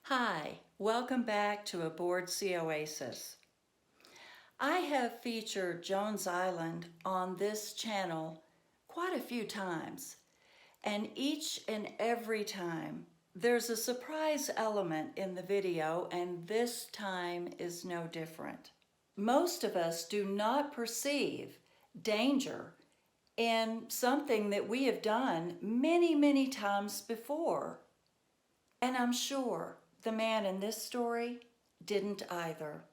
Hi, welcome back to Aboard Sea Oasis. I have featured Jones Island on this channel quite a few times, and each and every time there's a surprise element in the video, and this time is no different. Most of us do not perceive danger in something that we have done many times before. And I'm sure the man in this story didn't either.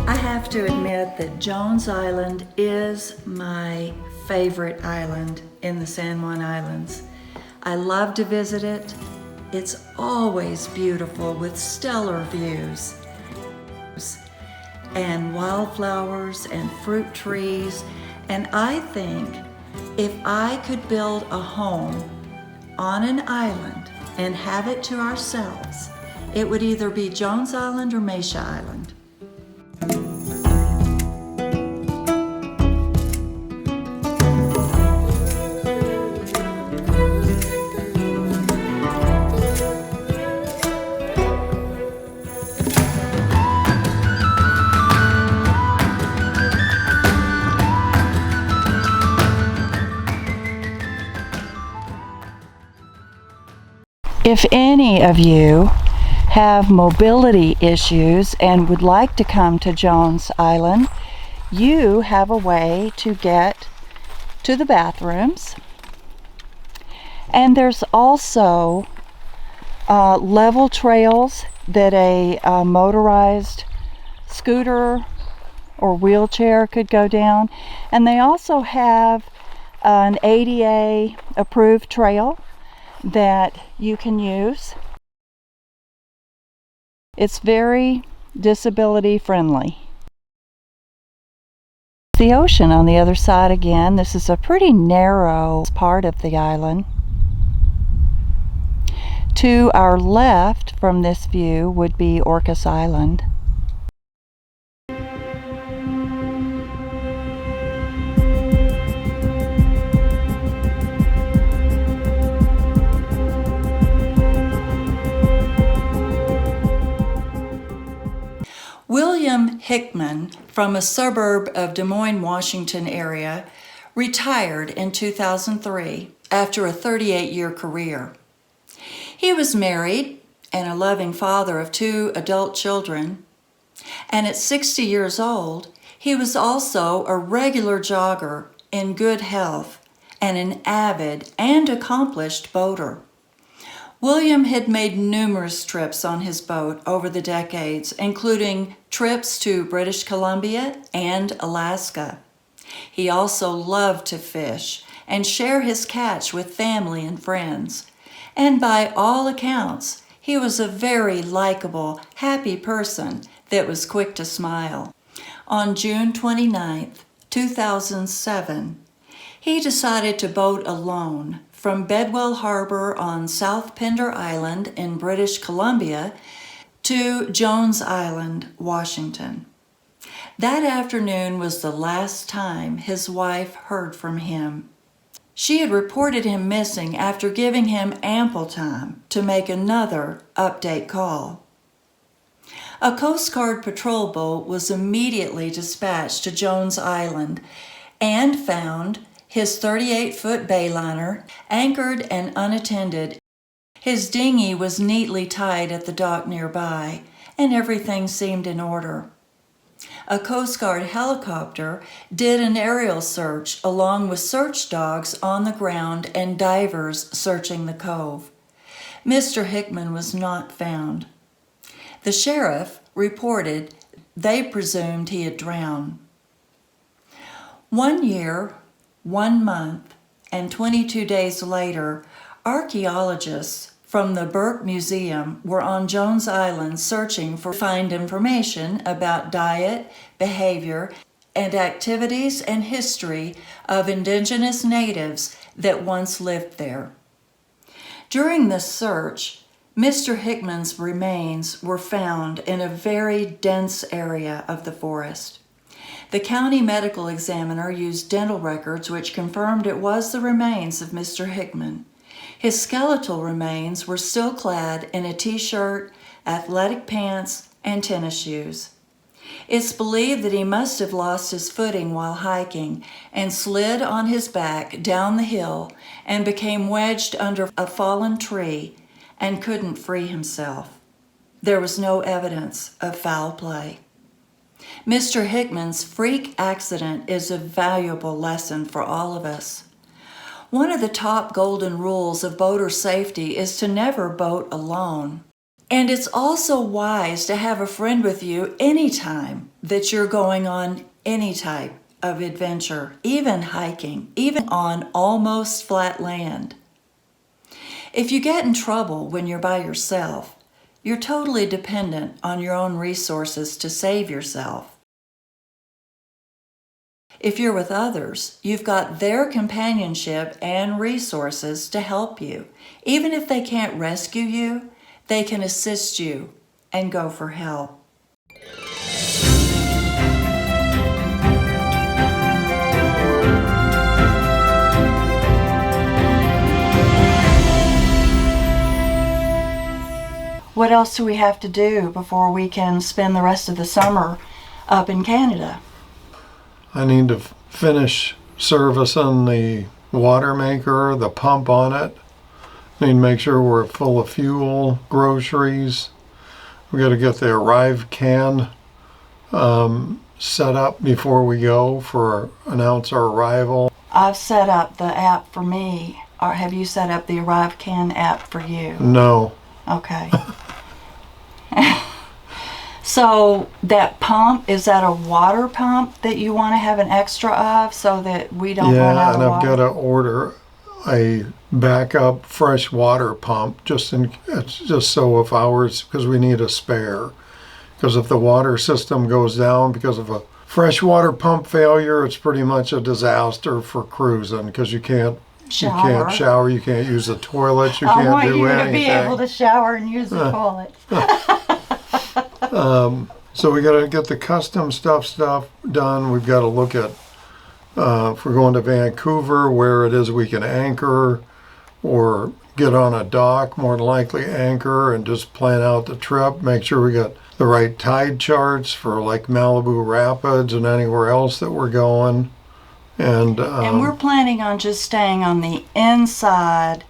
I have to admit that Jones Island is my favorite island in the San Juan Islands. I love to visit it. It's always beautiful with stellar views and wildflowers and fruit trees. And I think if I could build a home on an island and have it to ourselves, it would either be Jones Island or Mesa Island. If any of you have mobility issues and would like to come to Jones Island, you have a way to get to the bathrooms. And there's also level trails that a motorized scooter or wheelchair could go down. And they also have an ADA approved trail that you can use. It's very disability friendly. The ocean on the other side again. This is a pretty narrow part of the island. To our left from this view would be Orcas Island. William Hickman, from a suburb of Des Moines, Washington area, retired in 2003 after a 38-year career. He was married and a loving father of 2 adult children, and at 60 years old, he was also a regular jogger in good health and an avid and accomplished boater. William had made numerous trips on his boat over the decades, including trips to British Columbia and Alaska. He also loved to fish and share his catch with family and friends. And by all accounts, he was a very likable, happy person that was quick to smile. On June 29, 2007, he decided to boat alone from Bedwell Harbor on South Pender Island in British Columbia to Jones Island, Washington. That afternoon was the last time his wife heard from him. She had reported him missing after giving him ample time to make another update call. A Coast Guard patrol boat was immediately dispatched to Jones Island and found his 38-foot bayliner anchored and unattended. His dinghy was neatly tied at the dock nearby, and everything seemed in order. A Coast Guard helicopter did an aerial search along with search dogs on the ground and divers searching the cove. Mr. Hickman was not found. The sheriff reported they presumed he had drowned. 1 year, 1 month, and 22 days later, archaeologists from the Burke Museum were on Jones Island searching for find information about diet, behavior, and activities and history of indigenous natives that once lived there. During this search, Mr. Hickman's remains were found in a very dense area of the forest. The county medical examiner used dental records which confirmed it was the remains of Mr. Hickman. His skeletal remains were still clad in a t-shirt, athletic pants, and tennis shoes. It's believed that he must have lost his footing while hiking and slid on his back down the hill and became wedged under a fallen tree and couldn't free himself. There was no evidence of foul play. Mr. Hickman's freak accident is a valuable lesson for all of us. One of the top golden rules of boater safety is to never boat alone. And it's also wise to have a friend with you anytime that you're going on any type of adventure, even hiking, even on almost flat land. If you get in trouble when you're by yourself, you're totally dependent on your own resources to save yourself. If you're with others, you've got their companionship and resources to help you. Even if they can't rescue you, they can assist you and go for help. What else do we have to do before we can spend the rest of the summer up in Canada? I need to finish servicing the water maker, the pump on it. Need to make sure we're full of fuel, groceries. We got to get the arrive can set up before we go for announce our arrival. I've set up the app for me. Or have you set up the arrive can app for you? No. Okay. So that pump, is that a water pump that you want to have an extra of so that we don't run out of water? Yeah, and I've got to order a backup fresh water pump just so if ours, because we need a spare. Because if the water system goes down because of a fresh water pump failure, it's pretty much a disaster for cruising because you can't shower, you can't use the toilet, you can't do anything. I want you to be able to shower and use the toilet. So we got to get the custom stuff done. We've got to look at if we're going to Vancouver, where it is we can anchor or get on a dock, more than likely anchor and just plan out the trip. Make sure we got the right tide charts for like Malibu Rapids and anywhere else that we're going. And we're planning on just staying on the inside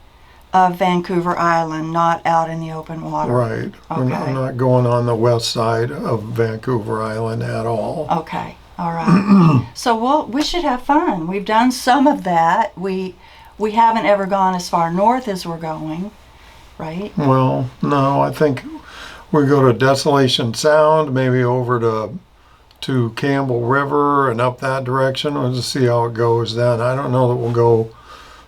of Vancouver Island, not out in the open water. Right. Okay. We're not going on the west side of Vancouver Island at all. Okay. All right. So we should have fun. We've done some of that. We haven't ever gone as far north as we're going, right? Well, no. I think we go to Desolation Sound, maybe over to Campbell River and up that direction. We'll just see how it goes then. I don't know that we'll go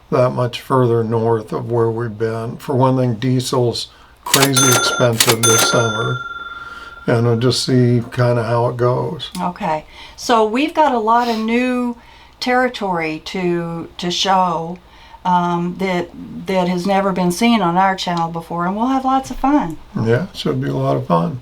that much further north of where we've been. For one thing, diesel's crazy expensive this summer, and we'll just see kind of how it goes. Okay, so we've got a lot of new territory to show that has never been seen on our channel before, and we'll have lots of fun. Yeah, it should be a lot of fun.